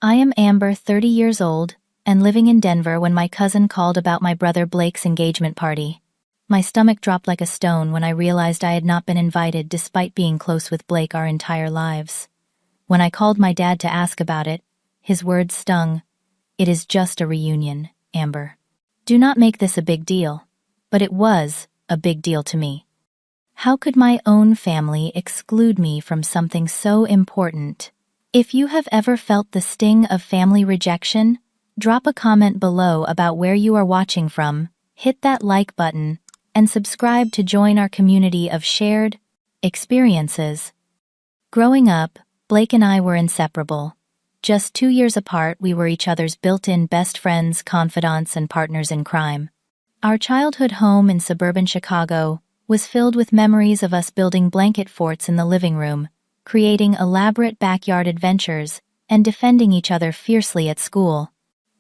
I am Amber, 30 years old, and living in Denver when my cousin called about my brother Blake's engagement party. My stomach dropped like a stone when I realized I had not been invited despite being close with Blake our entire lives. When I called my dad to ask about it, his words stung. "It is just a reunion, Amber. Do not make this a big deal." But it was a big deal to me. How could my own family exclude me from something so important? If you have ever felt the sting of family rejection, drop a comment below about where you are watching from, hit that like button, and subscribe to join our community of shared experiences. Growing up, Blake and I were inseparable. Just 2 years apart, we were each other's built-in best friends, confidants, and partners in crime. Our childhood home in suburban Chicago was filled with memories of us building blanket forts in the living room, creating elaborate backyard adventures, and defending each other fiercely at school.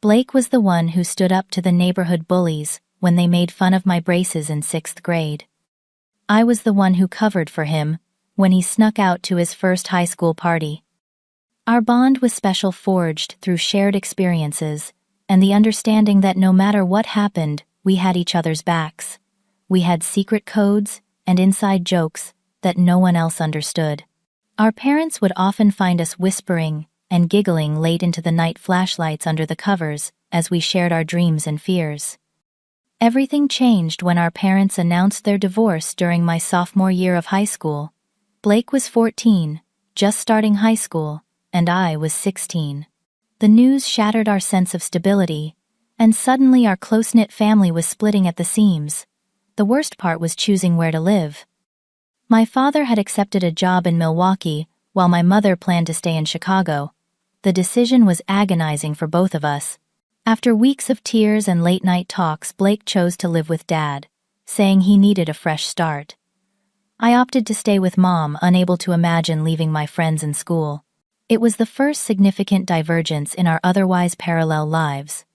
Blake was the one who stood up to the neighborhood bullies when they made fun of my braces in 6th grade. I was the one who covered for him when he snuck out to his first high school party. Our bond was special, forged through shared experiences and the understanding that no matter what happened, we had each other's backs. We had secret codes and inside jokes that no one else understood. Our parents would often find us whispering and giggling late into the night, flashlights under the covers, as we shared our dreams and fears. Everything changed when our parents announced their divorce during my sophomore year of high school. Blake was 14, just starting high school, and I was 16. The news shattered our sense of stability, and suddenly our close-knit family was splitting at the seams. The worst part was choosing where to live. My father had accepted a job in Milwaukee, while my mother planned to stay in Chicago. The decision was agonizing for both of us. After weeks of tears and late-night talks, Blake chose to live with Dad, saying he needed a fresh start. I opted to stay with Mom, unable to imagine leaving my friends and school. It was the first significant divergence in our otherwise parallel lives.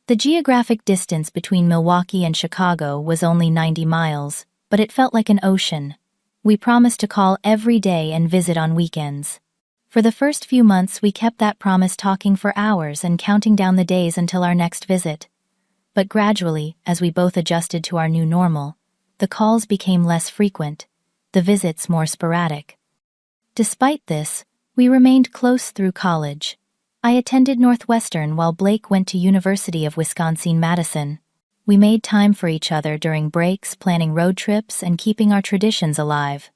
The geographic distance between Milwaukee and Chicago was only 90 miles, but it felt like an ocean. We promised to call every day and visit on weekends. For the first few months, we kept that promise, talking for hours and counting down the days until our next visit. But gradually, as we both adjusted to our new normal, the calls became less frequent, the visits more sporadic. Despite this, we remained close through college. I attended Northwestern while Blake went to University of Wisconsin-Madison. We made time for each other during breaks, planning road trips and keeping our traditions alive.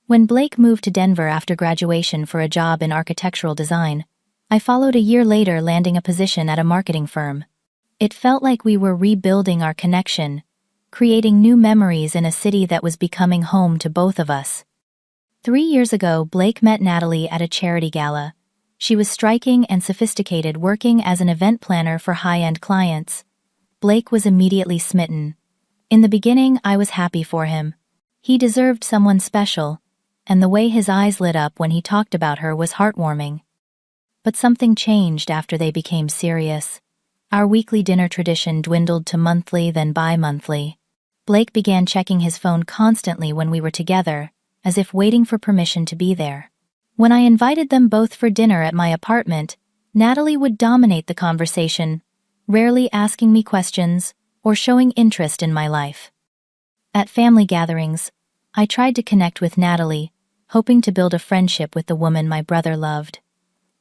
When Blake moved to Denver after graduation for a job in architectural design, I followed a year later, landing a position at a marketing firm. It felt like we were rebuilding our connection, creating new memories in a city that was becoming home to both of us. 3 years ago, Blake met Natalie at a charity gala. She was striking and sophisticated, working as an event planner for high-end clients. Blake was immediately smitten. In the beginning, I was happy for him. He deserved someone special, and the way his eyes lit up when he talked about her was heartwarming. But something changed after they became serious. Our weekly dinner tradition dwindled to monthly, then bi-monthly. Blake began checking his phone constantly when we were together, as if waiting for permission to be there. When I invited them both for dinner at my apartment, Natalie would dominate the conversation, rarely asking me questions or showing interest in my life. At family gatherings, I tried to connect with Natalie, hoping to build a friendship with the woman my brother loved.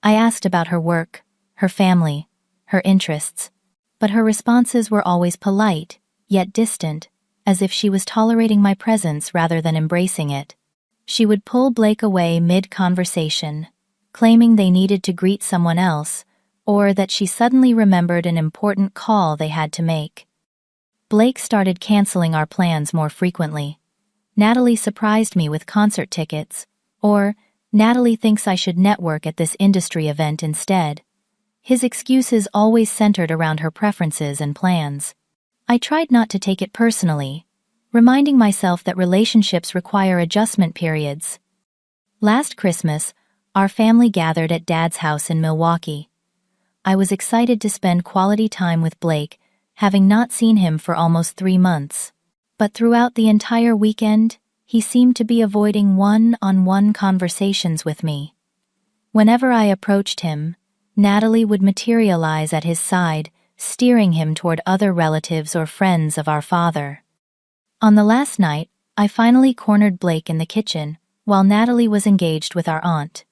I asked about her work, her family, her interests, but her responses were always polite, yet distant, as if she was tolerating my presence rather than embracing it. She would pull Blake away mid-conversation, claiming they needed to greet someone else, or that she suddenly remembered an important call they had to make. Blake started canceling our plans more frequently. Natalie surprised me with concert tickets, or Natalie thinks I should network at this industry event instead. His excuses always centered around her preferences and plans. I tried not to take it personally, reminding myself that relationships require adjustment periods. Last Christmas, our family gathered at Dad's house in Milwaukee. I was excited to spend quality time with Blake, having not seen him for almost 3 months. But throughout the entire weekend, he seemed to be avoiding one-on-one conversations with me. Whenever I approached him, Natalie would materialize at his side, steering him toward other relatives or friends of our father. On the last night, I finally cornered Blake in the kitchen, while Natalie was engaged with our aunt.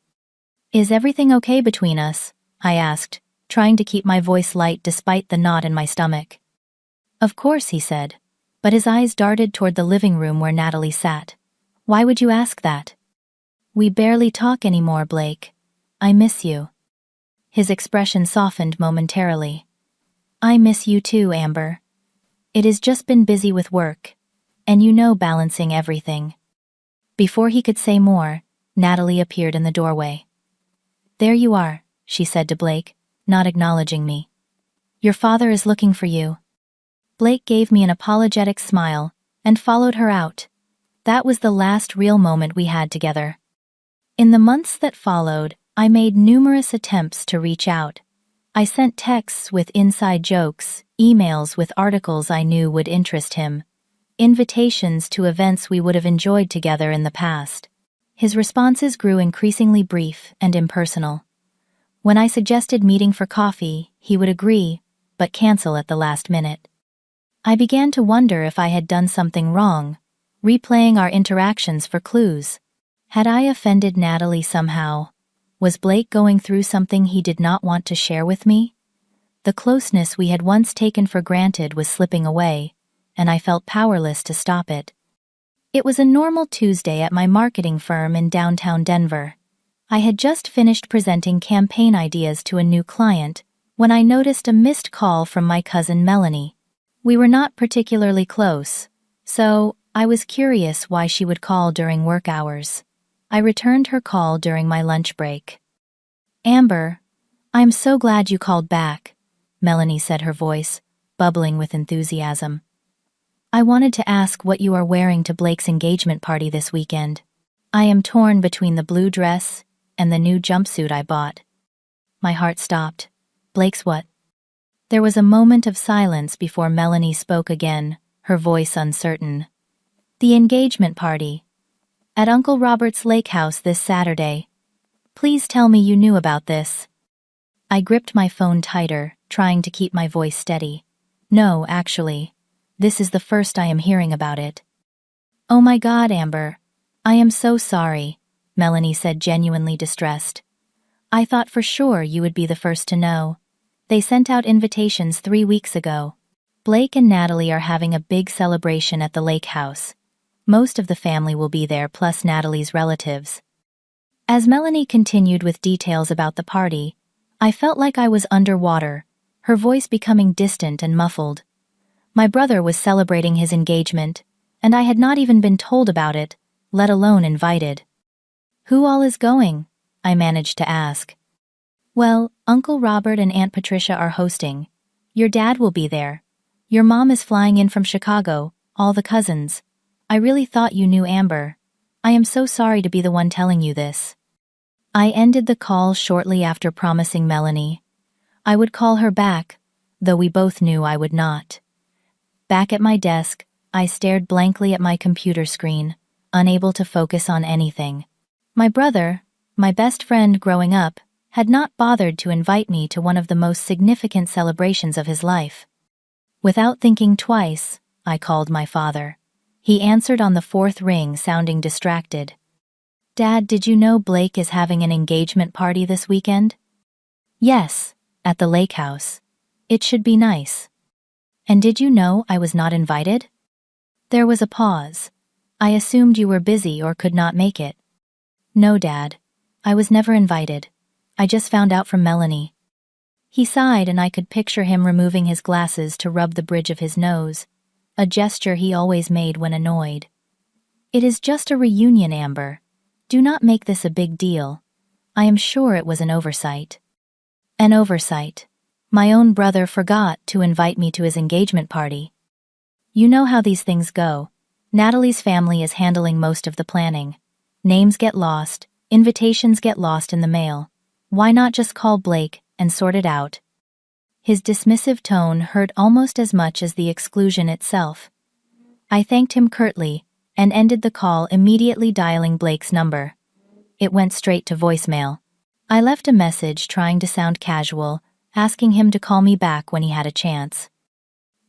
"Is everything okay between us?" I asked, trying to keep my voice light despite the knot in my stomach. "Of course," he said, but his eyes darted toward the living room where Natalie sat. "Why would you ask that?" "We barely talk anymore, Blake. I miss you." His expression softened momentarily. "I miss you too, Amber. It has just been busy with work, and balancing everything." Before he could say more, Natalie appeared in the doorway. "There you are," she said to Blake, not acknowledging me. "Your father is looking for you." Blake gave me an apologetic smile and followed her out. That was the last real moment we had together. In the months that followed, I made numerous attempts to reach out. I sent texts with inside jokes, emails with articles I knew would interest him, invitations to events we would have enjoyed together in the past. His responses grew increasingly brief and impersonal. When I suggested meeting for coffee, he would agree, but cancel at the last minute. I began to wonder if I had done something wrong, replaying our interactions for clues. Had I offended Natalie somehow? Was Blake going through something he did not want to share with me? The closeness we had once taken for granted was slipping away, and I felt powerless to stop it. It was a normal Tuesday at my marketing firm in downtown Denver. I had just finished presenting campaign ideas to a new client when I noticed a missed call from my cousin Melanie. We were not particularly close, so I was curious why she would call during work hours. I returned her call during my lunch break. "Amber, I'm so glad you called back," Melanie said, her voice bubbling with enthusiasm. "I wanted to ask what you are wearing to Blake's engagement party this weekend. I am torn between the blue dress and the new jumpsuit I bought." My heart stopped. "Blake's what?" There was a moment of silence before Melanie spoke again, her voice uncertain. "The engagement party. At Uncle Robert's lake house this Saturday. Please tell me you knew about this." I gripped my phone tighter, trying to keep my voice steady. "No, actually. This is the first I am hearing about it." "Oh my God, Amber. I am so sorry," Melanie said, genuinely distressed. "I thought for sure you would be the first to know. They sent out invitations 3 weeks ago. Blake and Natalie are having a big celebration at the lake house. Most of the family will be there, plus Natalie's relatives." As Melanie continued with details about the party, I felt like I was underwater, her voice becoming distant and muffled. My brother was celebrating his engagement, and I had not even been told about it, let alone invited. "Who all is going?" I managed to ask. "Well, Uncle Robert and Aunt Patricia are hosting. Your dad will be there. Your mom is flying in from Chicago, all the cousins. I really thought you knew, Amber. I am so sorry to be the one telling you this." I ended the call shortly after promising Melanie I would call her back, though we both knew I would not. Back at my desk, I stared blankly at my computer screen, unable to focus on anything. My brother, my best friend growing up, had not bothered to invite me to one of the most significant celebrations of his life. Without thinking twice, I called my father. He answered on the 4th ring, sounding distracted. "Dad, did you know Blake is having an engagement party this weekend?" "Yes, at the lake house. It should be nice." "And did you know I was not invited?" There was a pause. "I assumed you were busy or could not make it." "No, Dad. I was never invited. I just found out from Melanie." He sighed, and I could picture him removing his glasses to rub the bridge of his nose, a gesture he always made when annoyed. "It is just a reunion, Amber. Do not make this a big deal. I am sure it was an oversight." An oversight. My own brother forgot to invite me to his engagement party. You know how these things go. Natalie's family is handling most of the planning. Names get lost, invitations get lost in the mail. Why not just call Blake and sort it out? His dismissive tone hurt almost as much as the exclusion itself. I thanked him curtly and ended the call, immediately dialing Blake's number. It went straight to voicemail. I left a message trying to sound casual, asking him to call me back when he had a chance.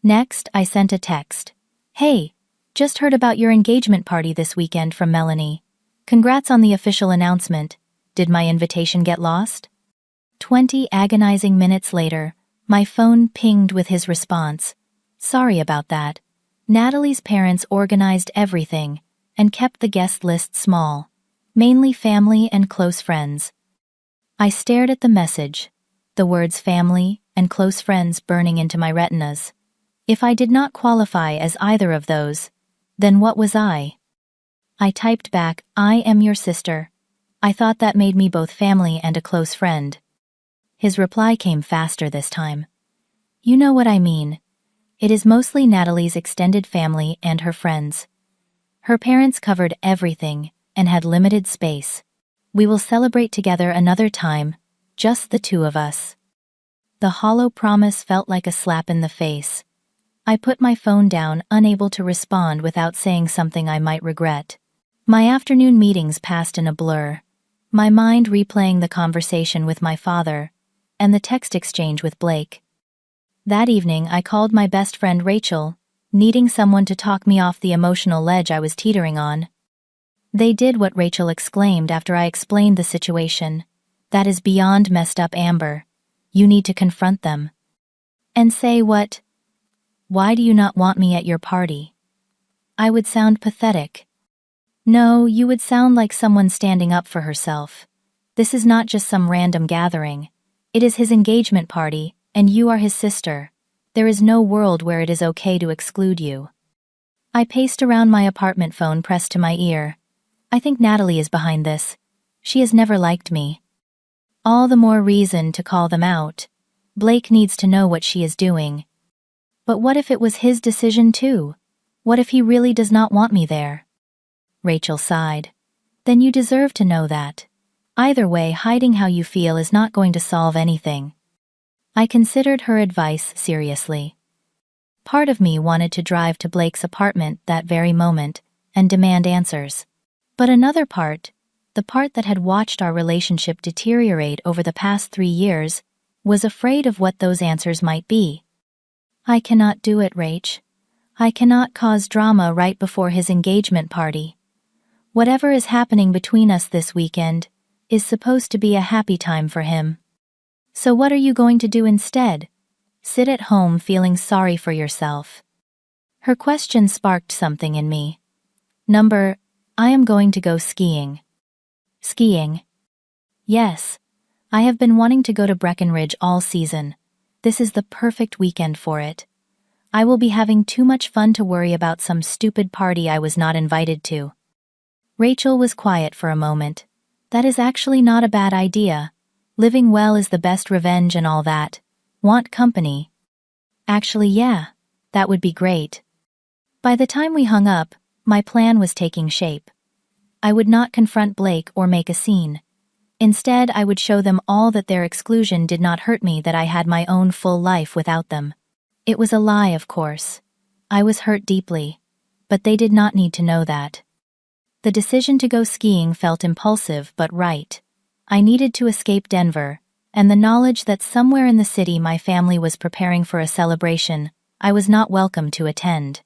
Next, I sent a text. "Hey, just heard about your engagement party this weekend from Melanie. Congrats on the official announcement. Did my invitation get lost?" 20 agonizing minutes later, my phone pinged with his response. "Sorry about that. Natalie's parents organized everything and kept the guest list small, mainly family and close friends." I stared at the message, the words family and close friends burning into my retinas. If I did not qualify as either of those, then what was I? I typed back, "I am your sister." I thought that made me both family and a close friend. His reply came faster this time. "You know what I mean. It is mostly Natalie's extended family and her friends. Her parents covered everything and had limited space. We will celebrate together another time, just the two of us." The hollow promise felt like a slap in the face. I put my phone down, unable to respond without saying something I might regret. My afternoon meetings passed in a blur, my mind replaying the conversation with my father and the text exchange with Blake. That evening, I called my best friend Rachel, needing someone to talk me off the emotional ledge I was teetering on. They did what Rachel exclaimed after I explained the situation. "That is beyond messed up, Amber. You need to confront them." "And say what? Why do you not want me at your party?" I would sound pathetic. "No, you would sound like someone standing up for herself. This is not just some random gathering. It is his engagement party, and you are his sister. There is no world where it is okay to exclude you." I paced around my apartment, phone pressed to my ear. "I think Natalie is behind this. She has never liked me." All the more reason to call them out. Blake needs to know what she is doing. But what if it was his decision too? What if he really does not want me there? Rachel sighed. "Then you deserve to know that. Either way, hiding how you feel is not going to solve anything." I considered her advice seriously. Part of me wanted to drive to Blake's apartment that very moment and demand answers. But another part, the part that had watched our relationship deteriorate over the past 3 years, was afraid of what those answers might be. "I cannot do it, Rach. I cannot cause drama right before his engagement party. Whatever is happening between us this weekend is supposed to be a happy time for him. So what are you going to do instead? Sit at home feeling sorry for yourself?" Her question sparked something in me. I am going to go skiing." "Skiing?" "Yes. I have been wanting to go to Breckenridge all season. This is the perfect weekend for it. I will be having too much fun to worry about some stupid party I was not invited to." Rachel was quiet for a moment. "That is actually not a bad idea. Living well is the best revenge and all that. Want company?" "Actually, yeah. That would be great." By the time we hung up, my plan was taking shape. I would not confront Blake or make a scene. Instead, I would show them all that their exclusion did not hurt me, that I had my own full life without them. It was a lie, of course. I was hurt deeply, but they did not need to know that. The decision to go skiing felt impulsive but right. I needed to escape Denver, and the knowledge that somewhere in the city my family was preparing for a celebration I was not welcome to attend.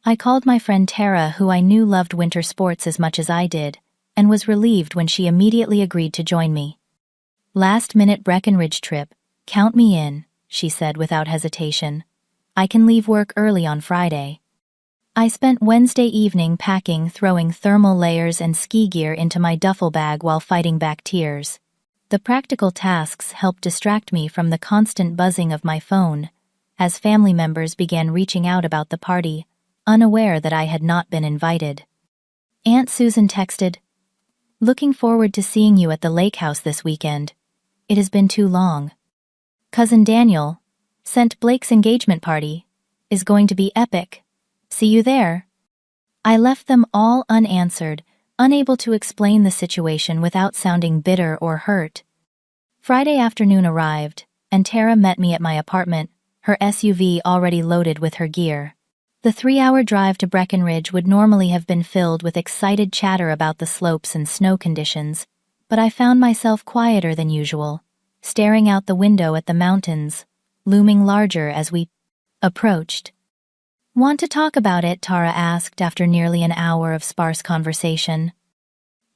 I called my friend Tara, who I knew loved winter sports as much as I did, and was relieved when she immediately agreed to join me. "Last-minute Breckenridge trip, count me in," she said without hesitation. "I can leave work early on Friday." I spent Wednesday evening packing, throwing thermal layers and ski gear into my duffel bag while fighting back tears. The practical tasks helped distract me from the constant buzzing of my phone, as family members began reaching out about the party, unaware that I had not been invited. Aunt Susan texted, "Looking forward to seeing you at the lake house this weekend. It has been too long." Cousin Daniel sent Blake's engagement party is going to be epic. See you there. I left them all unanswered, unable to explain the situation without sounding bitter or hurt. Friday afternoon arrived, and Tara met me at my apartment, her SUV already loaded with her gear. The 3-hour drive to Breckenridge would normally have been filled with excited chatter about the slopes and snow conditions, but I found myself quieter than usual, staring out the window at the mountains, looming larger as we approached. "Want to talk about it?" Tara asked after nearly an hour of sparse conversation.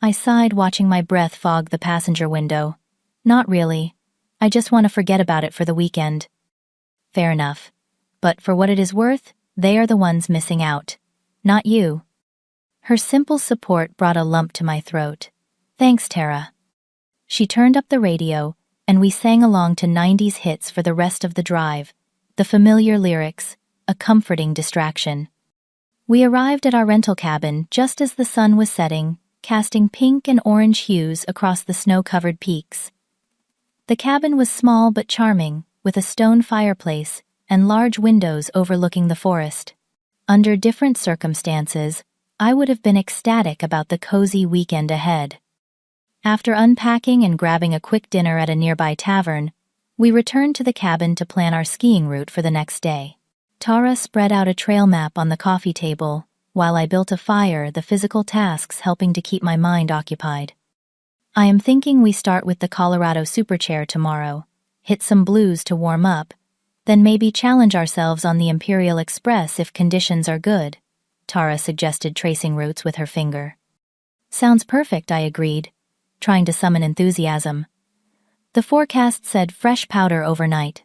I sighed, watching my breath fog the passenger window. "Not really. I just want to forget about it for the weekend." "Fair enough. But for what it is worth, they are the ones missing out. Not you." Her simple support brought a lump to my throat. "Thanks, Tara." She turned up the radio, and we sang along to 90s hits for the rest of the drive, the familiar lyrics, a comforting distraction. We arrived at our rental cabin just as the sun was setting, casting pink and orange hues across the snow-covered peaks. The cabin was small but charming, with a stone fireplace and large windows overlooking the forest. Under different circumstances, I would have been ecstatic about the cozy weekend ahead. After unpacking and grabbing a quick dinner at a nearby tavern, we returned to the cabin to plan our skiing route for the next day. Tara spread out a trail map on the coffee table, while I built a fire, the physical tasks helping to keep my mind occupied. "I am thinking we start with the Colorado Superchair tomorrow, hit some blues to warm up, then maybe challenge ourselves on the Imperial Express if conditions are good," Tara suggested, tracing routes with her finger. "Sounds perfect," I agreed, trying to summon enthusiasm. The forecast said fresh powder overnight.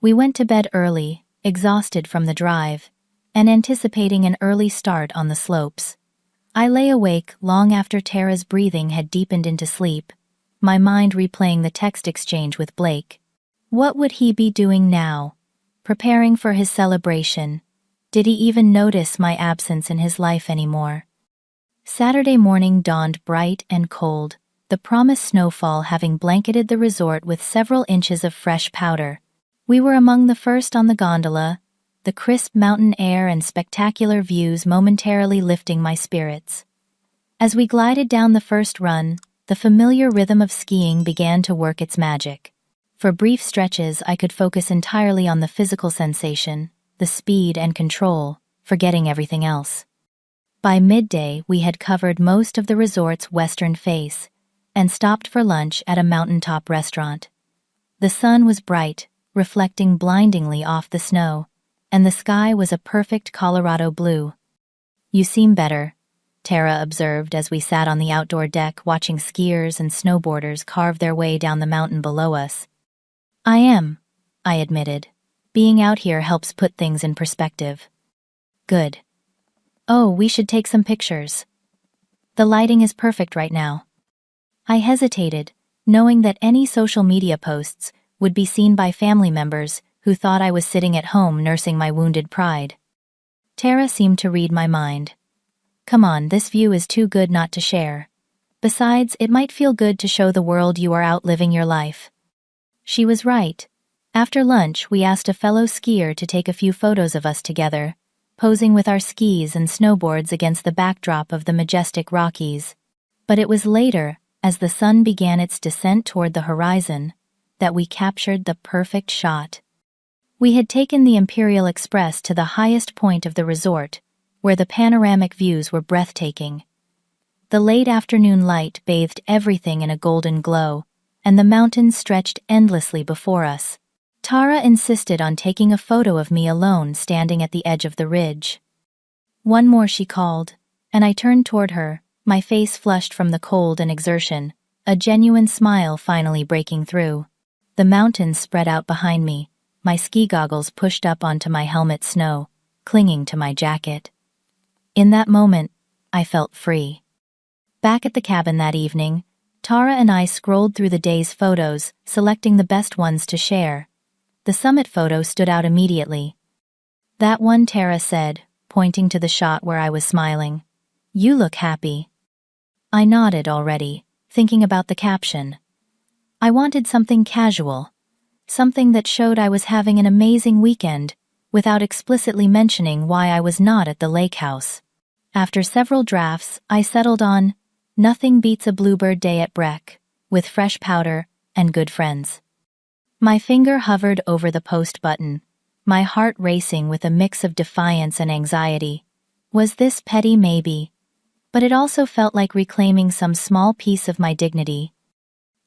We went to bed early, exhausted from the drive, and anticipating an early start on the slopes. I lay awake long after Tara's breathing had deepened into sleep, my mind replaying the text exchange with Blake. What would he be doing now? Preparing for his celebration? Did he even notice my absence in his life anymore? Saturday morning dawned bright and cold, the promised snowfall having blanketed the resort with several inches of fresh powder. We were among the first on the gondola, the crisp mountain air and spectacular views momentarily lifting my spirits. As we glided down the first run, the familiar rhythm of skiing began to work its magic. For brief stretches, I could focus entirely on the physical sensation, the speed and control, forgetting everything else. By midday, we had covered most of the resort's western face and stopped for lunch at a mountaintop restaurant. The sun was bright, reflecting blindingly off the snow, and the sky was a perfect Colorado blue. "You seem better," Tara observed as we sat on the outdoor deck watching skiers and snowboarders carve their way down the mountain below us. "I am," I admitted. "Being out here helps put things in perspective." "Good. Oh, we should take some pictures. The lighting is perfect right now." I hesitated, knowing that any social media posts would be seen by family members who thought I was sitting at home nursing my wounded pride. Tara seemed to read my mind. "Come on, this view is too good not to share. Besides, it might feel good to show the world you are out living your life." She was right. After lunch, we asked a fellow skier to take a few photos of us together, posing with our skis and snowboards against the backdrop of the majestic Rockies. But it was later, as the sun began its descent toward the horizon, that we captured the perfect shot. We had taken the Imperial Express to the highest point of the resort, where the panoramic views were breathtaking. The late afternoon light bathed everything in a golden glow, and the mountains stretched endlessly before us. Tara insisted on taking a photo of me alone standing at the edge of the ridge. "One more," she called, and I turned toward her, my face flushed from the cold and exertion, a genuine smile finally breaking through. The mountains spread out behind me, my ski goggles pushed up onto my helmet snow, clinging to my jacket. In that moment, I felt free. Back at the cabin that evening, Tara and I scrolled through the day's photos, selecting the best ones to share. The summit photo stood out immediately. "That one," Tara said, pointing to the shot where I was smiling. "You look happy." I nodded already, thinking about the caption. I wanted something casual, something that showed I was having an amazing weekend, without explicitly mentioning why I was not at the lake house. After several drafts, I settled on, "Nothing beats a bluebird day at Breck, with fresh powder and good friends." My finger hovered over the post button, my heart racing with a mix of defiance and anxiety. Was this petty maybe? but it also felt like reclaiming some small piece of my dignity.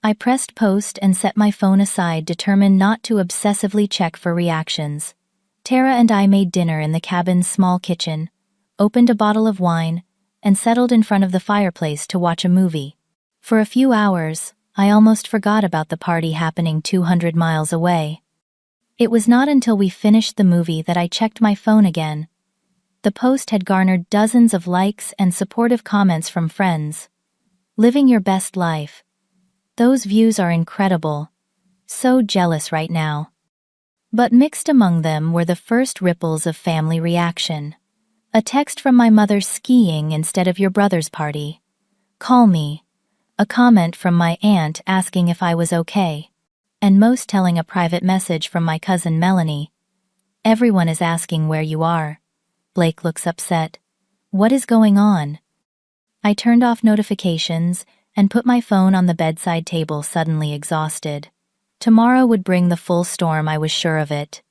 I pressed post and set my phone aside, determined not to obsessively check for reactions. Tara and I made dinner in the cabin's small kitchen, opened a bottle of wine, and settled in front of the fireplace to watch a movie. For a few hours, I almost forgot about the party happening 200 miles away. It was not until we finished the movie that I checked my phone again. The post had garnered dozens of likes and supportive comments from friends. Living your best life. Those views are incredible. So jealous right now. But mixed among them were the first ripples of family reaction. A text from my mother: skiing instead of your brother's party. Call me. A comment from my aunt asking if I was okay. And most telling, a private message from my cousin Melanie. Everyone is asking where you are. Blake looks upset. What is going on? I turned off notifications and put my phone on the bedside table, suddenly exhausted. Tomorrow would bring the full storm, I was sure of it.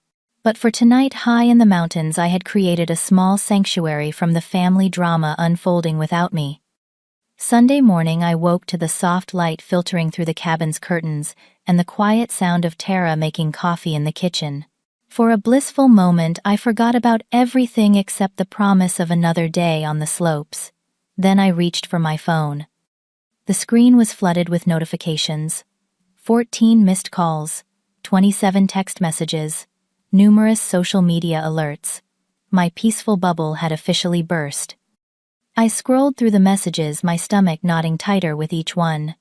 But for tonight, high in the mountains, I had created a small sanctuary from the family drama unfolding without me. Sunday morning, I woke to the soft light filtering through the cabin's curtains and the quiet sound of Tara making coffee in the kitchen. For a blissful moment, I forgot about everything except the promise of another day on the slopes. Then I reached for my phone. The screen was flooded with notifications. 14 missed calls, 27 text messages, numerous social media alerts. My peaceful bubble had officially burst. I scrolled through the messages, my stomach knotting tighter with each one.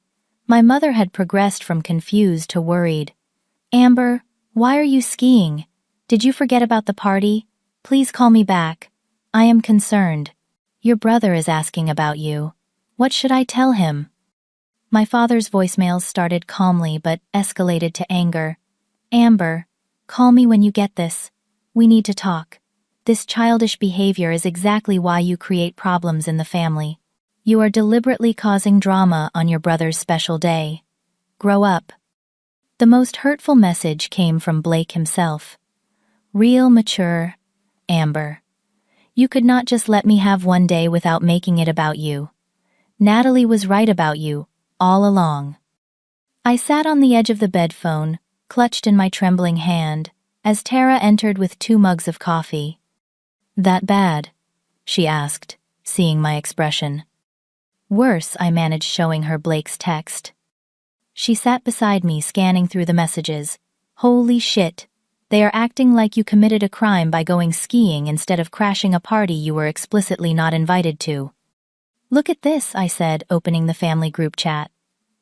My mother had progressed from confused to worried. Amber, why are you skiing? Did you forget about the party? Please call me back. I am concerned. Your brother is asking about you. What should I tell him? My father's voicemails started calmly but escalated to anger. Amber, call me when you get this. We need to talk. This childish behavior is exactly why you create problems in the family. You are deliberately causing drama on your brother's special day. Grow up. The most hurtful message came from Blake himself. Real mature, Amber. You could not just let me have one day without making it about you. Natalie was right about you, all along. I sat on the edge of the bed, phone clutched in my trembling hand, as Tara entered with 2 mugs of coffee. That bad? She asked, seeing my expression. Worse, I managed, showing her Blake's text. She sat beside me, scanning through the messages. Holy shit. They are acting like you committed a crime by going skiing instead of crashing a party you were explicitly not invited to. Look at this, I said, opening the family group chat.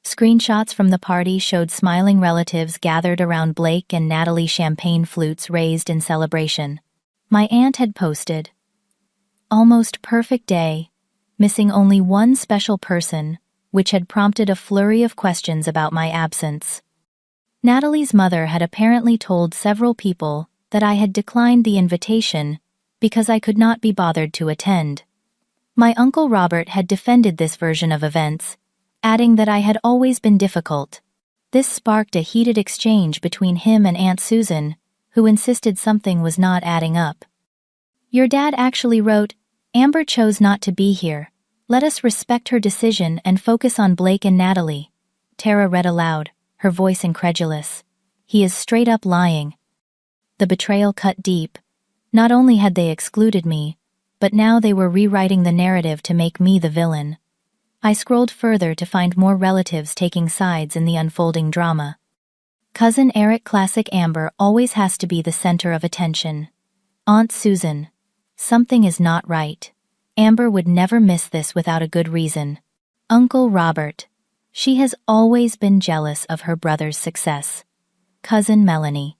Screenshots from the party showed smiling relatives gathered around Blake and Natalie, champagne flutes raised in celebration. My aunt had posted, almost perfect day, missing only one special person, which had prompted a flurry of questions about my absence. Natalie's mother had apparently told several people that I had declined the invitation because I could not be bothered to attend. My Uncle Robert had defended this version of events, adding that I had always been difficult. This sparked a heated exchange between him and Aunt Susan, who insisted something was not adding up. Your dad actually wrote, Amber chose not to be here. Let us respect her decision and focus on Blake and Natalie. Tara read aloud, her voice incredulous. He is straight up lying. The betrayal cut deep. Not only had they excluded me, but now they were rewriting the narrative to make me the villain. I scrolled further to find more relatives taking sides in the unfolding drama. Cousin Eric, classic Amber always has to be the center of attention. Aunt Susan. Something is not right. Amber would never miss this without a good reason. Uncle Robert. She has always been jealous of her brother's success. Cousin Melanie.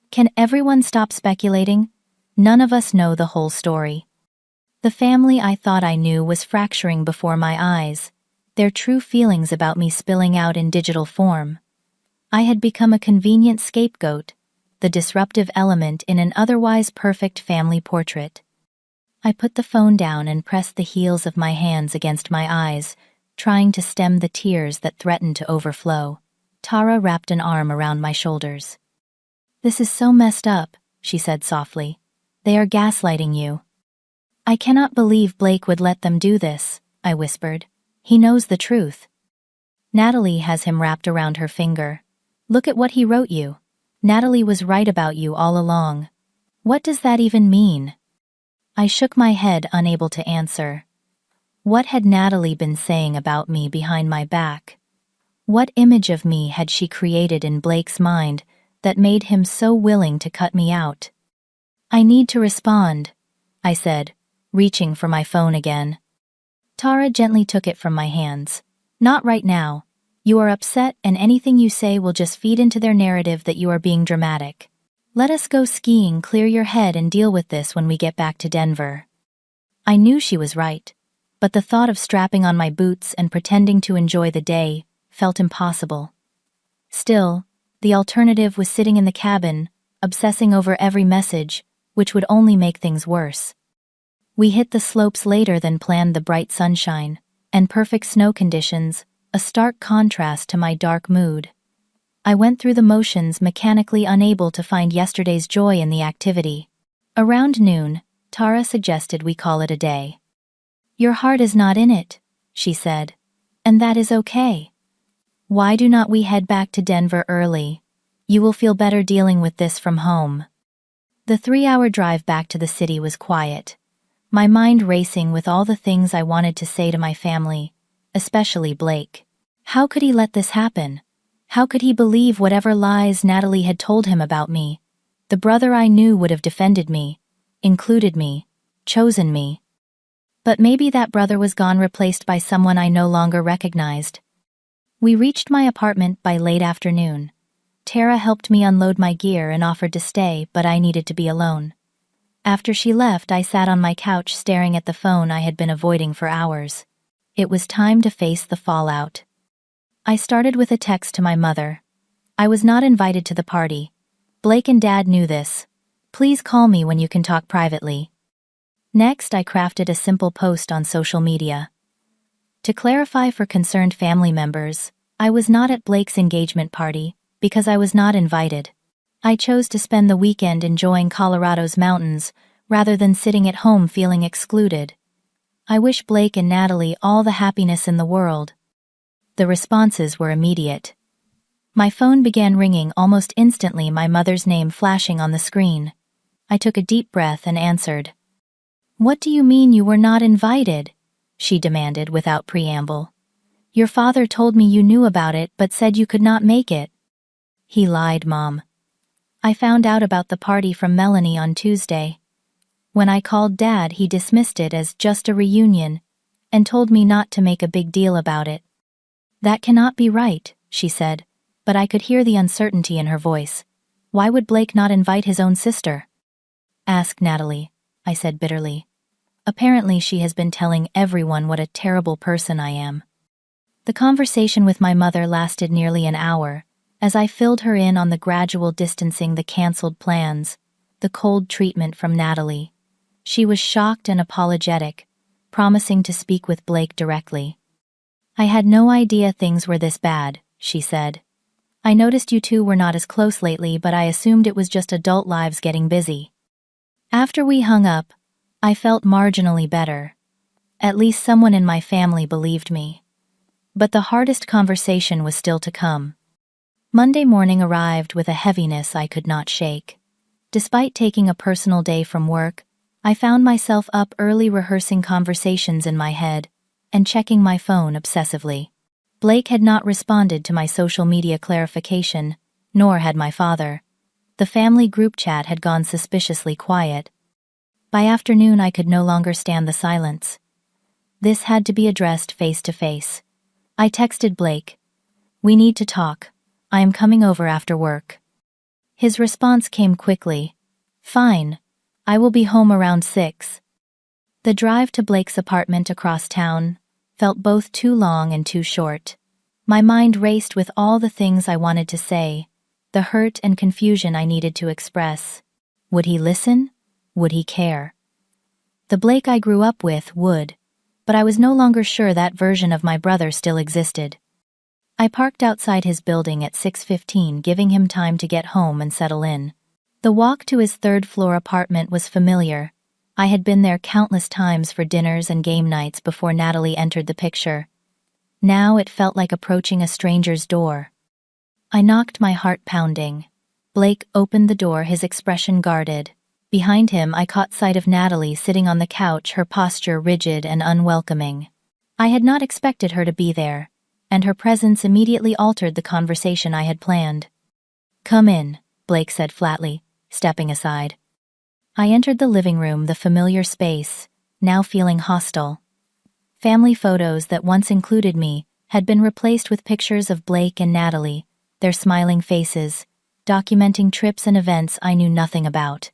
Can everyone stop speculating? None of us know the whole story. The family I thought I knew was fracturing before my eyes, their true feelings about me spilling out in digital form. I had become a convenient scapegoat, the disruptive element in an otherwise perfect family portrait. I put the phone down and pressed the heels of my hands against my eyes, trying to stem the tears that threatened to overflow. Tara wrapped an arm around my shoulders. This is so messed up, she said softly. They are gaslighting you. I cannot believe Blake would let them do this. I whispered. He knows the truth. Natalie has him wrapped around her finger. Look at what he wrote you. Natalie was right about you all along. What does that even mean? I shook my head, unable to answer. What had Natalie been saying about me behind my back? What image of me had she created in Blake's mind that made him so willing to cut me out? I need to respond, I said, reaching for my phone again. Tara gently took it from my hands. Not right now. You are upset, and anything you say will just feed into their narrative that you are being dramatic. Let us go skiing, clear your head, and deal with this when we get back to Denver. I knew she was right, but the thought of strapping on my boots and pretending to enjoy the day felt impossible. Still, the alternative was sitting in the cabin, obsessing over every message, which would only make things worse. We hit the slopes later than planned, the bright sunshine and perfect snow conditions, a stark contrast to my dark mood. I went through the motions, mechanically unable to find yesterday's joy in the activity. Around noon, Tara suggested we call it a day. Your heart is not in it, she said, and that is okay. Why do not we head back to Denver early? You will feel better dealing with this from home. The 3-hour drive back to the city was quiet, my mind racing with all the things I wanted to say to my family, especially Blake. How could he let this happen? How could he believe whatever lies Natalie had told him about me? The brother I knew would have defended me, included me, chosen me. But maybe that brother was gone, replaced by someone I no longer recognized. We reached my apartment by late afternoon. Tara helped me unload my gear and offered to stay, but I needed to be alone. After she left, I sat on my couch staring at the phone I had been avoiding for hours. It was time to face the fallout. I started with a text to my mother. I was not invited to the party. Blake and Dad knew this. Please call me when you can talk privately. Next, I crafted a simple post on social media. To clarify for concerned family members, I was not at Blake's engagement party because I was not invited. I chose to spend the weekend enjoying Colorado's mountains rather than sitting at home feeling excluded. I wish Blake and Natalie all the happiness in the world. The responses were immediate. My phone began ringing almost instantly, my mother's name flashing on the screen. I took a deep breath and answered. What do you mean you were not invited? She demanded without preamble. Your father told me you knew about it but said you could not make it. He lied, Mom. I found out about the party from Melanie on Tuesday. When I called Dad, he dismissed it as just a reunion and told me not to make a big deal about it. That cannot be right, she said, but I could hear the uncertainty in her voice. Why would Blake not invite his own sister? Ask Natalie, I said bitterly. Apparently she has been telling everyone what a terrible person I am. The conversation with my mother lasted nearly an hour, as I filled her in on the gradual distancing, the cancelled plans, the cold treatment from Natalie. She was shocked and apologetic, promising to speak with Blake directly. I had no idea things were this bad, she said. I noticed you two were not as close lately, but I assumed it was just adult lives getting busy. After we hung up, I felt marginally better. At least someone in my family believed me. But the hardest conversation was still to come. Monday morning arrived with a heaviness I could not shake. Despite taking a personal day from work, I found myself up early rehearsing conversations in my head and checking my phone obsessively. Blake had not responded to my social media clarification, nor had my father. The family group chat had gone suspiciously quiet. By afternoon, I could no longer stand the silence. This had to be addressed face to face. I texted Blake. We need to talk. I am coming over after work. His response came quickly. Fine. I will be home around 6. The drive to Blake's apartment across town felt both too long and too short. My mind raced with all the things I wanted to say, the hurt and confusion I needed to express. Would he listen? Would he care? The Blake I grew up with would, but I was no longer sure that version of my brother still existed. I parked outside his building at 6:15, giving him time to get home and settle in. The walk to his third-floor apartment was familiar, I had been there countless times for dinners and game nights before Natalie entered the picture. Now it felt like approaching a stranger's door. I knocked, my heart pounding. Blake opened the door, his expression guarded. Behind him, I caught sight of Natalie sitting on the couch, her posture rigid and unwelcoming. I had not expected her to be there, and her presence immediately altered the conversation I had planned. "Come in," Blake said flatly, stepping aside. I entered the living room, the familiar space, now feeling hostile. Family photos that once included me had been replaced with pictures of Blake and Natalie, their smiling faces, documenting trips and events I knew nothing about.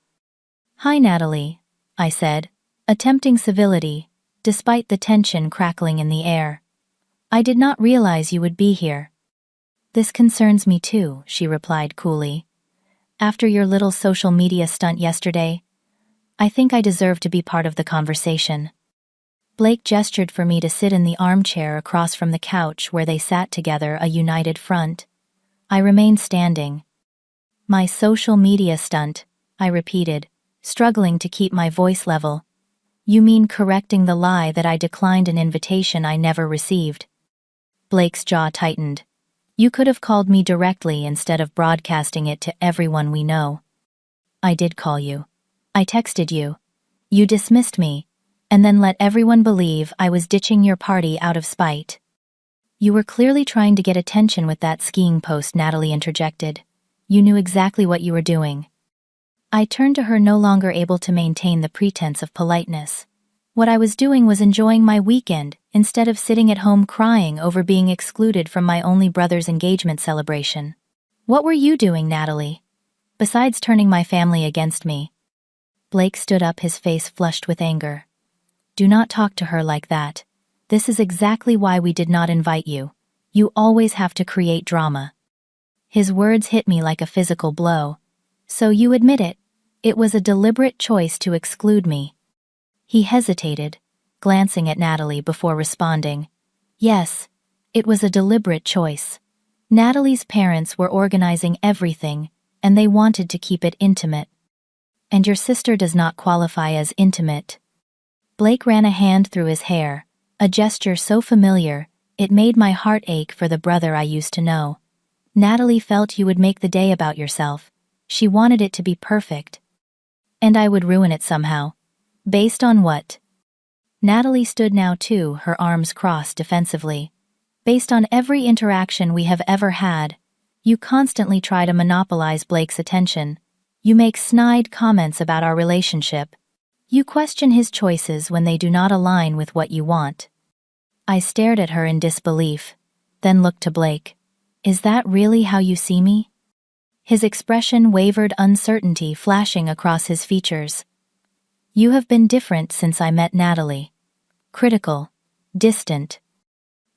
"Hi, Natalie," I said, attempting civility, despite the tension crackling in the air. "I did not realize you would be here." "This concerns me too," she replied coolly. "After your little social media stunt yesterday, I think I deserve to be part of the conversation." Blake gestured for me to sit in the armchair across from the couch where they sat together, a united front. I remained standing. "My social media stunt," I repeated, struggling to keep my voice level. "You mean correcting the lie that I declined an invitation I never received?" Blake's jaw tightened. "You could have called me directly instead of broadcasting it to everyone we know." "I did call you. I texted you. You dismissed me, and then let everyone believe I was ditching your party out of spite." "You were clearly trying to get attention with that skiing post," Natalie interjected. "You knew exactly what you were doing." I turned to her, no longer able to maintain the pretense of politeness. What I was doing was enjoying my weekend, instead of sitting at home crying over being excluded from my only brother's engagement celebration. "What were you doing, Natalie? Besides turning my family against me?" Blake stood up, his face flushed with anger. "Do not talk to her like that. This is exactly why we did not invite you. You always have to create drama." His words hit me like a physical blow. "So you admit it? It was a deliberate choice to exclude me?" He hesitated, glancing at Natalie before responding. "Yes, it was a deliberate choice. Natalie's parents were organizing everything, and they wanted to keep it intimate." "And your sister does not qualify as intimate." Blake ran a hand through his hair, a gesture so familiar, it made my heart ache for the brother I used to know. "Natalie felt you would make the day about yourself. She wanted it to be perfect. And I would ruin it somehow. Based on what?" Natalie stood now too, her arms crossed defensively. "Based on every interaction we have ever had. You constantly try to monopolize Blake's attention. You make snide comments about our relationship. You question his choices when they do not align with what you want." I stared at her in disbelief, then looked to Blake. "Is that really how you see me?" His expression wavered, uncertainty flashing across his features. "You have been different since I met Natalie. Critical. Distant."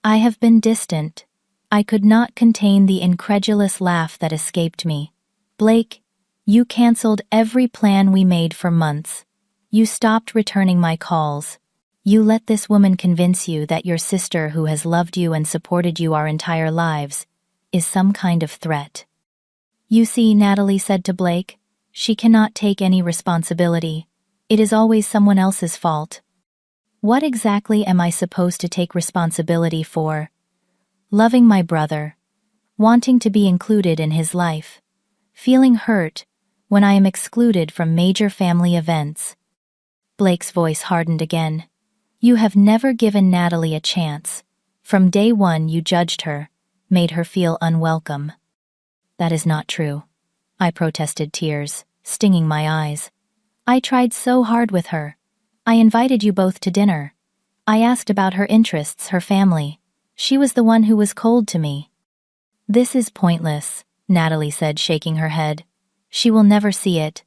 "I have been distant." I could not contain the incredulous laugh that escaped me. "Blake, you canceled every plan we made for months. You stopped returning my calls. You let this woman convince you that your sister, who has loved you and supported you our entire lives, is some kind of threat." "You see," Natalie said to Blake, "she cannot take any responsibility. It is always someone else's fault." "What exactly am I supposed to take responsibility for?" "Loving my brother. Wanting to be included in his life. Feeling hurt when I am excluded from major family events." Blake's voice hardened again. "You have never given Natalie a chance. From day one you judged her, made her feel unwelcome." "That is not true," I protested, tears stinging my eyes. "I tried so hard with her. I invited you both to dinner. I asked about her interests, her family. She was the one who was cold to me." "This is pointless," Natalie said, shaking her head. "She will never see it."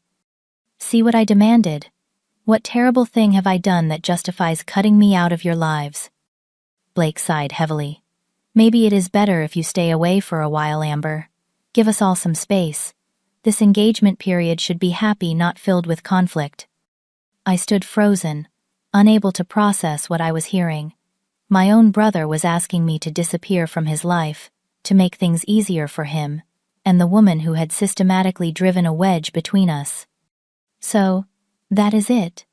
"See what I demanded? What terrible thing have I done that justifies cutting me out of your lives?" Blake sighed heavily. "Maybe it is better if you stay away for a while, Amber. Give us all some space. This engagement period should be happy, not filled with conflict." I stood frozen, unable to process what I was hearing. My own brother was asking me to disappear from his life, to make things easier for him, and the woman who had systematically driven a wedge between us. "So, that is it?"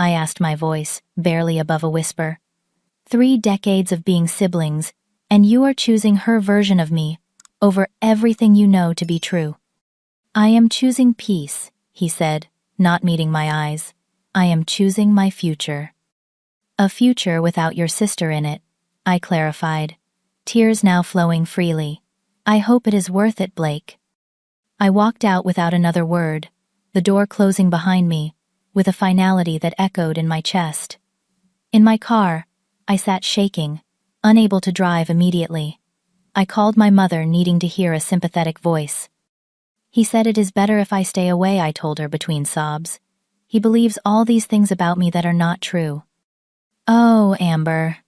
I asked, my voice barely above a whisper. 3 decades of being siblings, and you are choosing her version of me over everything you know to be true. I am choosing peace, he said, not meeting my eyes. I am choosing my future. A future without your sister in it, I clarified, tears now flowing freely. I hope it is worth it, Blake. I walked out without another word, the door closing behind me, with a finality that echoed in my chest. In my car, I sat shaking, unable to drive immediately. I called my mother, needing to hear a sympathetic voice. He said it is better if I stay away, I told her between sobs. He believes all these things about me that are not true. Oh, Amber,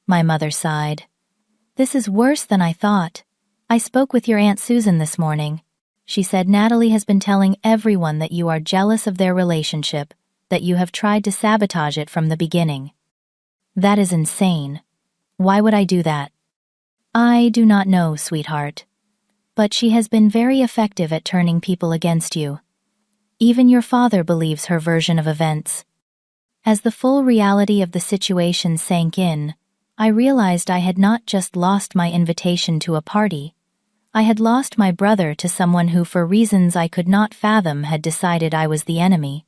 my mother sighed. This is worse than I thought. I spoke with your Aunt Susan this morning. She said Natalie has been telling everyone that you are jealous of their relationship, that you have tried to sabotage it from the beginning. That is insane. Why would I do that? I do not know, sweetheart. But she has been very effective at turning people against you. Even your father believes her version of events. As the full reality of the situation sank in, I realized I had not just lost my invitation to a party. I had lost my brother to someone who, for reasons I could not fathom, had decided I was the enemy.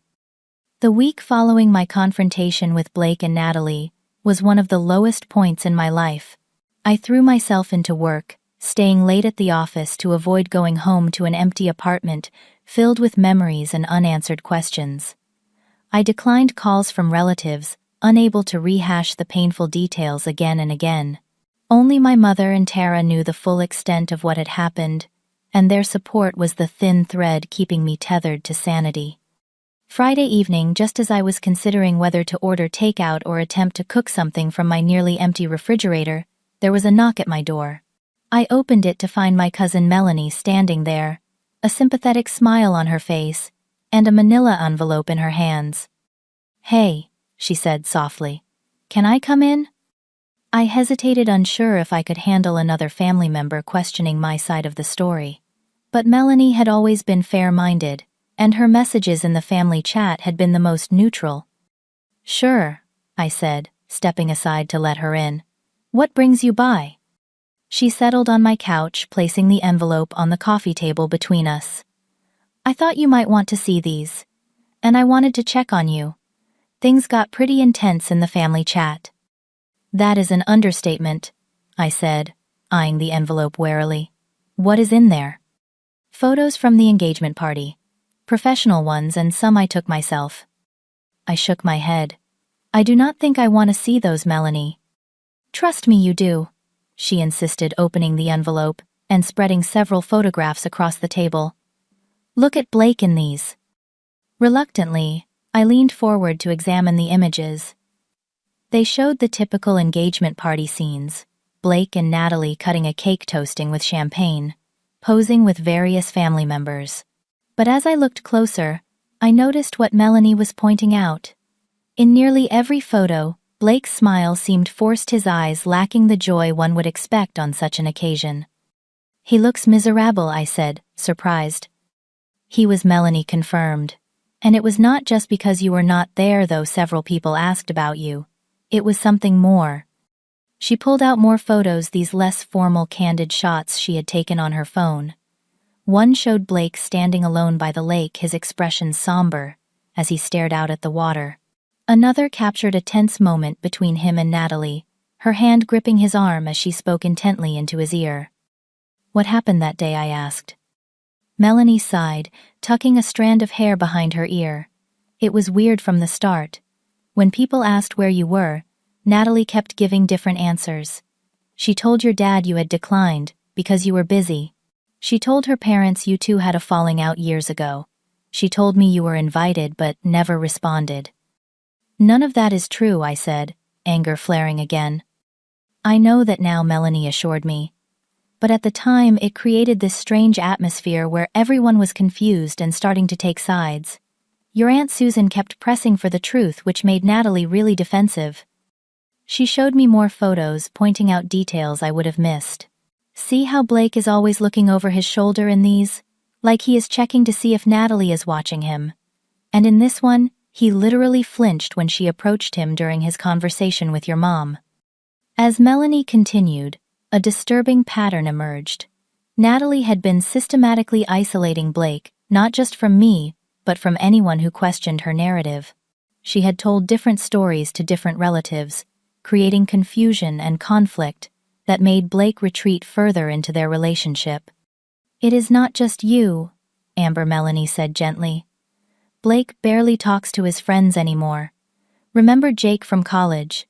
The week following my confrontation with Blake and Natalie was one of the lowest points in my life. I threw myself into work, staying late at the office to avoid going home to an empty apartment filled with memories and unanswered questions. I declined calls from relatives, unable to rehash the painful details again and again. Only my mother and Tara knew the full extent of what had happened, and their support was the thin thread keeping me tethered to sanity. Friday evening, just as I was considering whether to order takeout or attempt to cook something from my nearly empty refrigerator, there was a knock at my door. I opened it to find my cousin Melanie standing there, a sympathetic smile on her face, and a manila envelope in her hands. "Hey," she said softly. "Can I come in?" I hesitated, unsure if I could handle another family member questioning my side of the story. But Melanie had always been fair-minded, and her messages in the family chat had been the most neutral. "Sure," I said, stepping aside to let her in. "What brings you by?" She settled on my couch, placing the envelope on the coffee table between us. "I thought you might want to see these, and I wanted to check on you. Things got pretty intense in the family chat." "That is an understatement," I said, eyeing the envelope warily. "What is in there?" "Photos from the engagement party. Professional ones and some I took myself." I shook my head. "I do not think I want to see those, Melanie." "Trust me, you do," she insisted, opening the envelope and spreading several photographs across the table. "Look at Blake in these." Reluctantly, I leaned forward to examine the images. They showed the typical engagement party scenes, Blake and Natalie cutting a cake, toasting with champagne, posing with various family members. But as I looked closer, I noticed what Melanie was pointing out. In nearly every photo, Blake's smile seemed forced, his eyes lacking the joy one would expect on such an occasion. "He looks miserable," I said, surprised. "He was," Melanie confirmed. "And it was not just because you were not there, though several people asked about you. It was something more." She pulled out more photos, these less formal, candid shots she had taken on her phone. One showed Blake standing alone by the lake, his expression somber, as he stared out at the water. Another captured a tense moment between him and Natalie, her hand gripping his arm as she spoke intently into his ear. "What happened that day?" I asked. Melanie sighed, tucking a strand of hair behind her ear. "It was weird from the start. When people asked where you were, Natalie kept giving different answers. She told your dad you had declined because you were busy. She told her parents you two had a falling out years ago. She told me you were invited but never responded." "None of that is true," I said, anger flaring again. "I know that now," Melanie assured me. "But at the time, it created this strange atmosphere where everyone was confused and starting to take sides. Your Aunt Susan kept pressing for the truth, which made Natalie really defensive." She showed me more photos, pointing out details I would have missed. "See how Blake is always looking over his shoulder in these? Like he is checking to see if Natalie is watching him. And in this one, He literally flinched when she approached him during his conversation with your mom. As Melanie continued, a disturbing pattern emerged. Natalie had been systematically isolating Blake, not just from me, but from anyone who questioned her narrative. She had told different stories to different relatives, creating confusion and conflict that made Blake retreat further into their relationship. "It is not just you," Melanie said gently. "Blake barely talks to his friends anymore. Remember Jake from college?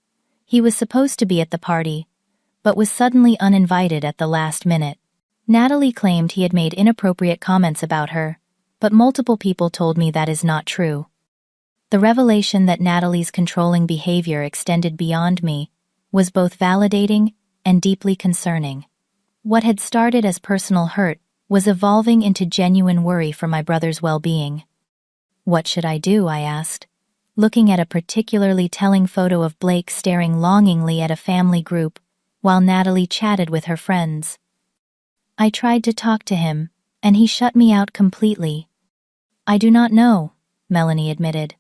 He was supposed to be at the party, but was suddenly uninvited at the last minute. Natalie claimed he had made inappropriate comments about her, but multiple people told me that is not true." The revelation that Natalie's controlling behavior extended beyond me was both validating and deeply concerning. What had started as personal hurt was evolving into genuine worry for my brother's well-being. "What should I do?" I asked, looking at a particularly telling photo of Blake staring longingly at a family group while Natalie chatted with her friends. "I tried to talk to him, and he shut me out completely." "I do not know," Melanie admitted.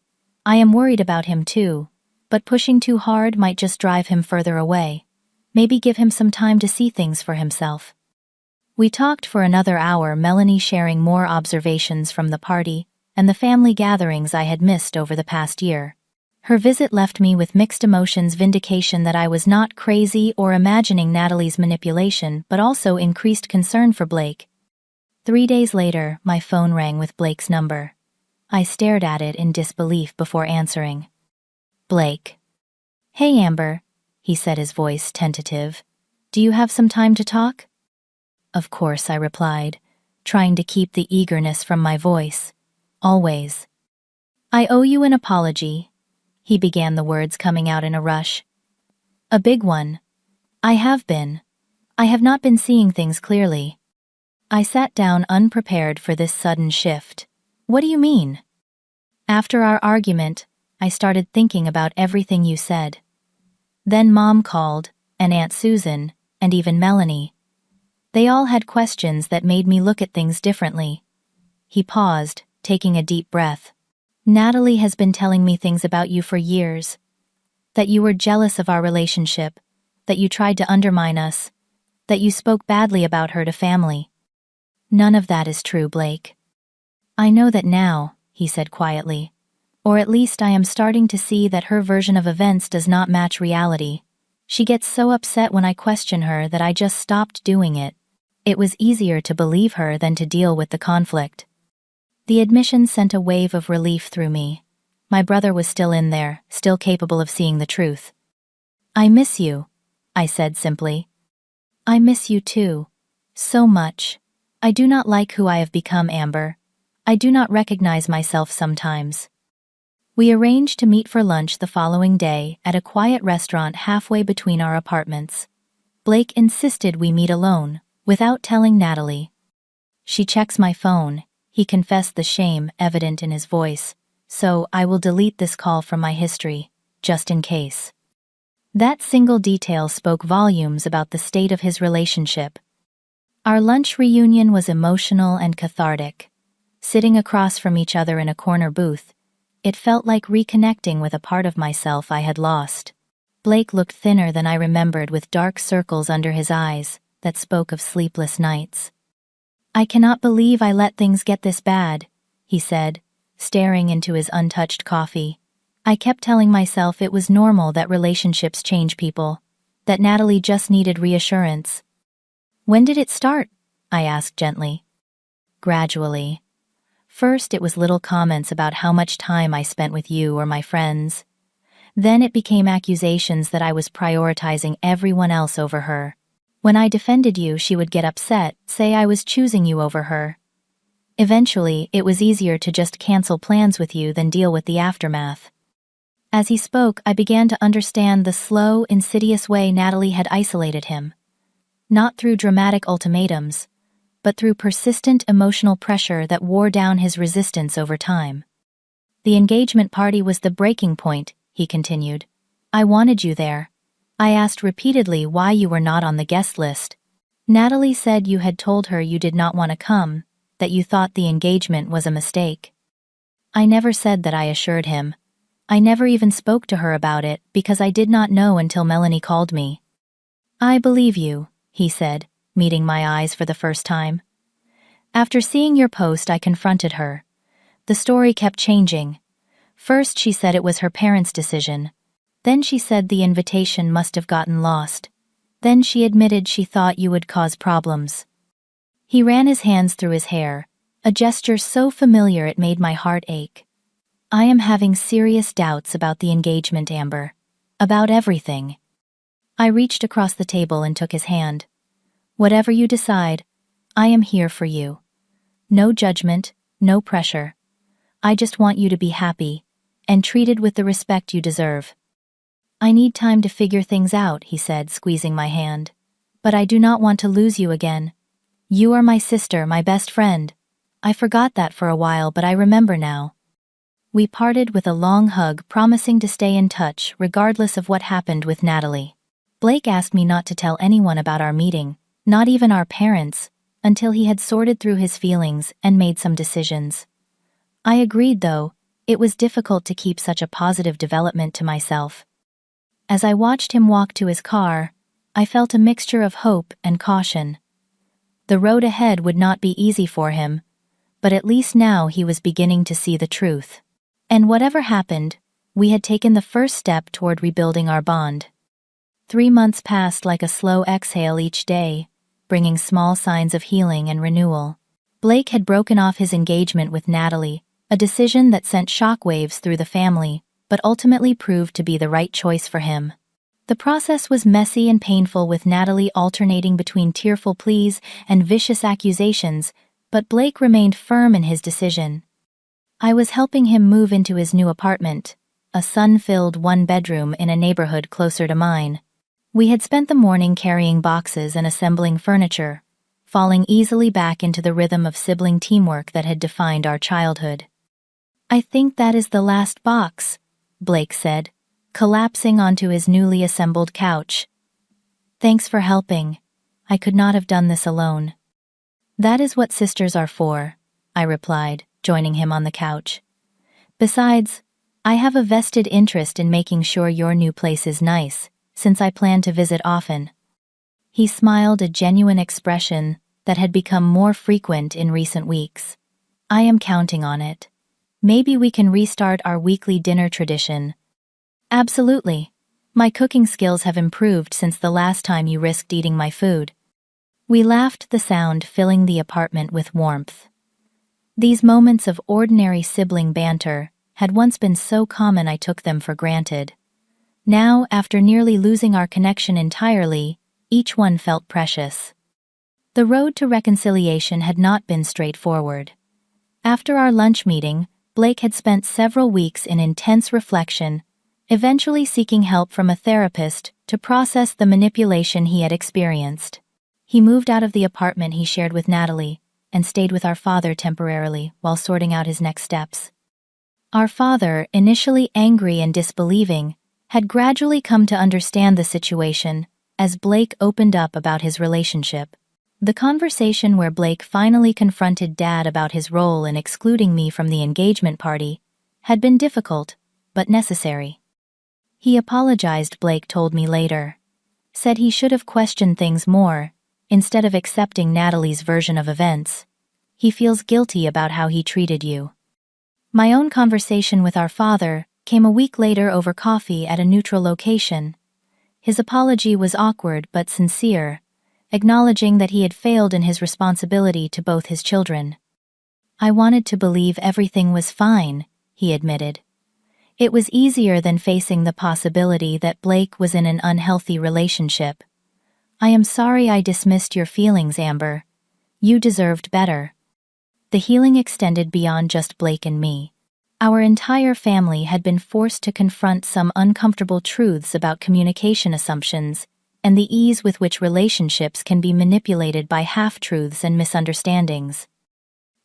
"I am worried about him too, but pushing too hard might just drive him further away. Maybe give him some time to see things for himself." We talked for another hour, Melanie sharing more observations from the party and the family gatherings I had missed over the past year. Her visit left me with mixed emotions: vindication that I was not crazy or imagining Natalie's manipulation, but also increased concern for Blake. 3 days later, my phone rang with Blake's number. I stared at it in disbelief before answering. "Blake." "Hey Amber," he said, his voice tentative. "Do you have some time to talk?" "Of course," I replied, trying to keep the eagerness from my voice. "Always." "I owe you an apology," he began, the words coming out in a rush. "A big one. I have not been seeing things clearly." I sat down, unprepared for this sudden shift. "What do you mean?" "After our argument, I started thinking about everything you said. Then Mom called, and Aunt Susan, and even Melanie. They all had questions that made me look at things differently." He paused, taking a deep breath. "Natalie has been telling me things about you for years. That you were jealous of our relationship, that you tried to undermine us, that you spoke badly about her to family." "None of that is true, Blake." "I know that now," he said quietly. "Or at least I am starting to see that her version of events does not match reality. She gets so upset when I question her that I just stopped doing it. It was easier to believe her than to deal with the conflict." The admission sent a wave of relief through me. My brother was still in there, still capable of seeing the truth. "I miss you," I said simply. "I miss you too. So much. I do not like who I have become, Amber. I do not recognize myself sometimes." We arranged to meet for lunch the following day at a quiet restaurant halfway between our apartments. Blake insisted we meet alone, without telling Natalie. "She checks my phone," he confessed, the shame evident in his voice, "so I will delete this call from my history, just in case." That single detail spoke volumes about the state of his relationship. Our lunch reunion was emotional and cathartic. Sitting across from each other in a corner booth, it felt like reconnecting with a part of myself I had lost. Blake looked thinner than I remembered, with dark circles under his eyes that spoke of sleepless nights. "I cannot believe I let things get this bad," he said, staring into his untouched coffee. "I kept telling myself it was normal, that relationships change people, that Natalie just needed reassurance." "When did it start?" I asked gently. "Gradually. First it was little comments about how much time I spent with you or my friends. Then it became accusations that I was prioritizing everyone else over her. When I defended you, she would get upset, say I was choosing you over her. Eventually, it was easier to just cancel plans with you than deal with the aftermath." As he spoke, I began to understand the slow, insidious way Natalie had isolated him. Not through dramatic ultimatums, but through persistent emotional pressure that wore down his resistance over time. "The engagement party was the breaking point," he continued. "I wanted you there. I asked repeatedly why you were not on the guest list. Natalie said you had told her you did not want to come, that you thought the engagement was a mistake." I never said that, I assured him. I never even spoke to her about it because I did not know until Melanie called me. I believe you, he said, meeting my eyes for the first time. After seeing your post, I confronted her. The story kept changing. First she said it was her parents' decision. Then she said the invitation must have gotten lost. Then she admitted she thought you would cause problems. He ran his hands through his hair, a gesture so familiar it made my heart ache. I am having serious doubts about the engagement, Amber. About everything. I reached across the table and took his hand. Whatever you decide, I am here for you. No judgment, no pressure. I just want you to be happy, and treated with the respect you deserve. I need time to figure things out, he said, squeezing my hand. But I do not want to lose you again. You are my sister, my best friend. I forgot that for a while, but I remember now. We parted with a long hug, promising to stay in touch regardless of what happened with Natalie. Blake asked me not to tell anyone about our meeting, not even our parents, until he had sorted through his feelings and made some decisions. I agreed, though. It was difficult to keep such a positive development to myself. As I watched him walk to his car, I felt a mixture of hope and caution. The road ahead would not be easy for him, but at least now he was beginning to see the truth. And whatever happened, we had taken the first step toward rebuilding our bond. 3 months passed like a slow exhale each day, bringing small signs of healing and renewal. Blake had broken off his engagement with Natalie, a decision that sent shockwaves through the family, but ultimately proved to be the right choice for him. The process was messy and painful, with Natalie alternating between tearful pleas and vicious accusations, but Blake remained firm in his decision. I was helping him move into his new apartment, a sun-filled one-bedroom in a neighborhood closer to mine. We had spent the morning carrying boxes and assembling furniture, falling easily back into the rhythm of sibling teamwork that had defined our childhood. I think that is the last box, Blake said, collapsing onto his newly assembled couch. Thanks for helping. I could not have done this alone. That is what sisters are for, I replied, joining him on the couch. Besides, I have a vested interest in making sure your new place is nice, since I plan to visit often. He smiled, a genuine expression that had become more frequent in recent weeks. I am counting on it. Maybe we can restart our weekly dinner tradition. Absolutely. My cooking skills have improved since the last time you risked eating my food. We laughed, the sound filling the apartment with warmth. These moments of ordinary sibling banter had once been so common I took them for granted. Now, after nearly losing our connection entirely, each one felt precious. The road to reconciliation had not been straightforward. After our lunch meeting, Blake had spent several weeks in intense reflection, eventually seeking help from a therapist to process the manipulation he had experienced. He moved out of the apartment he shared with Natalie and stayed with our father temporarily while sorting out his next steps. Our father, initially angry and disbelieving, had gradually come to understand the situation as Blake opened up about his relationship. The conversation where Blake finally confronted Dad about his role in excluding me from the engagement party had been difficult, but necessary. He apologized, Blake told me later. Said he should have questioned things more, instead of accepting Natalie's version of events. He feels guilty about how he treated you. My own conversation with our father came a week later over coffee at a neutral location. His apology was awkward but sincere, acknowledging that he had failed in his responsibility to both his children. I wanted to believe everything was fine, he admitted. It was easier than facing the possibility that Blake was in an unhealthy relationship. I am sorry I dismissed your feelings, Amber. You deserved better. The healing extended beyond just Blake and me. Our entire family had been forced to confront some uncomfortable truths about communication assumptions and the ease with which relationships can be manipulated by half-truths and misunderstandings.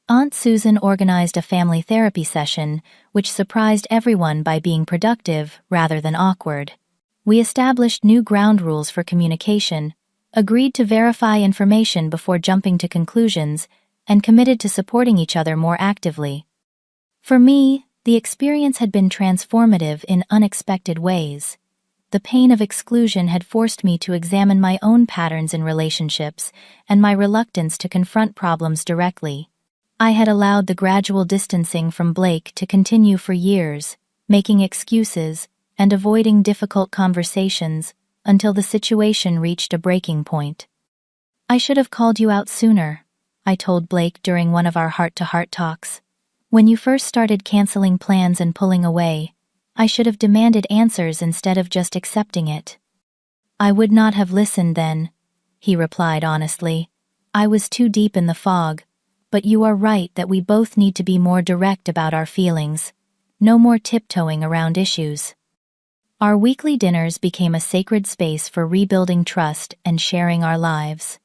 Aunt Susan organized a family therapy session, which surprised everyone by being productive rather than awkward. We established new ground rules for communication, agreed to verify information before jumping to conclusions, and committed to supporting each other more actively. For me, the experience had been transformative in unexpected ways. The pain of exclusion had forced me to examine my own patterns in relationships and my reluctance to confront problems directly. I had allowed the gradual distancing from Blake to continue for years, making excuses and avoiding difficult conversations until the situation reached a breaking point. "I should have called you out sooner," I told Blake during one of our heart-to-heart talks. "When you first started canceling plans and pulling away, I should have demanded answers instead of just accepting it." "I would not have listened then," he replied honestly. "I was too deep in the fog, but you are right that we both need to be more direct about our feelings. No more tiptoeing around issues." Our weekly dinners became a sacred space for rebuilding trust and sharing our lives.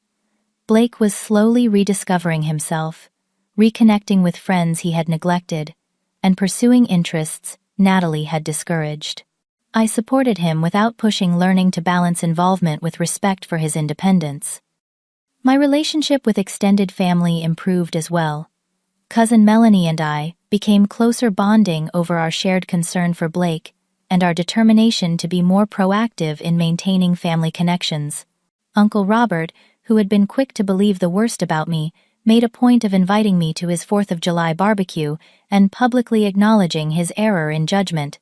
Blake was slowly rediscovering himself, reconnecting with friends he had neglected, and pursuing interests Natalie had discouraged. I supported him without pushing, learning to balance involvement with respect for his independence. My relationship with extended family improved as well. Cousin Melanie and I became closer, bonding over our shared concern for Blake and our determination to be more proactive in maintaining family connections. Uncle Robert, who had been quick to believe the worst about me, made a point of inviting me to his 4th of July barbecue and publicly acknowledging his error in judgment.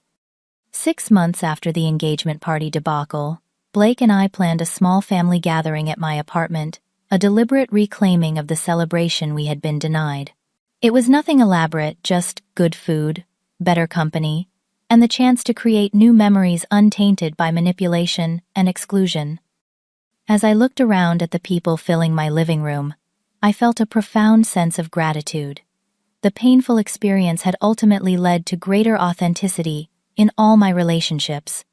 6 months after the engagement party debacle, Blake and I planned a small family gathering at my apartment, a deliberate reclaiming of the celebration we had been denied. It was nothing elaborate, just good food, better company, and the chance to create new memories untainted by manipulation and exclusion. As I looked around at the people filling my living room, I felt a profound sense of gratitude. The painful experience had ultimately led to greater authenticity in all my relationships.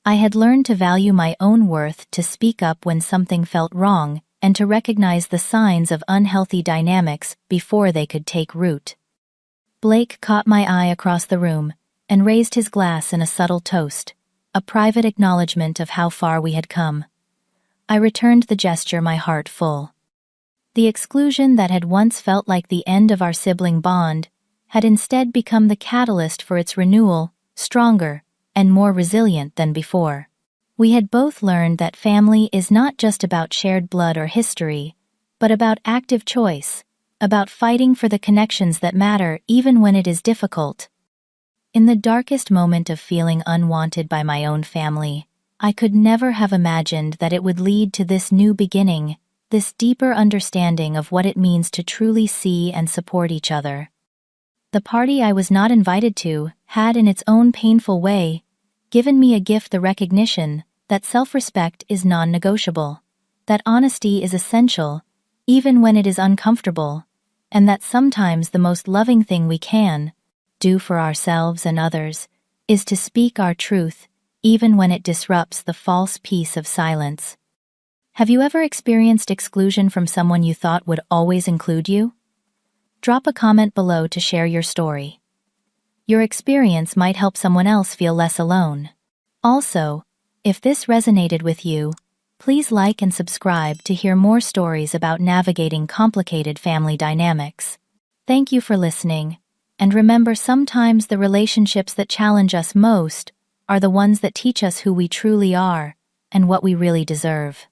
I had learned to value my own worth, to speak up when something felt wrong, and to recognize the signs of unhealthy dynamics before they could take root. Blake caught my eye across the room and raised his glass in a subtle toast, a private acknowledgement of how far we had come. I returned the gesture, my heart full. The exclusion that had once felt like the end of our sibling bond had instead become the catalyst for its renewal, stronger and more resilient than before. We had both learned that family is not just about shared blood or history, but about active choice, about fighting for the connections that matter even when it is difficult. In the darkest moment of feeling unwanted by my own family, I could never have imagined that it would lead to this new beginning, this deeper understanding of what it means to truly see and support each other. The party I was not invited to had, in its own painful way, given me a gift: the recognition that self-respect is non-negotiable, that honesty is essential, even when it is uncomfortable, and that sometimes the most loving thing we can do for ourselves and others is to speak our truth, even when it disrupts the false peace of silence. Have you ever experienced exclusion from someone you thought would always include you? Drop a comment below to share your story. Your experience might help someone else feel less alone. Also, if this resonated with you, please like and subscribe to hear more stories about navigating complicated family dynamics. Thank you for listening, and remember, sometimes the relationships that challenge us most are the ones that teach us who we truly are and what we really deserve.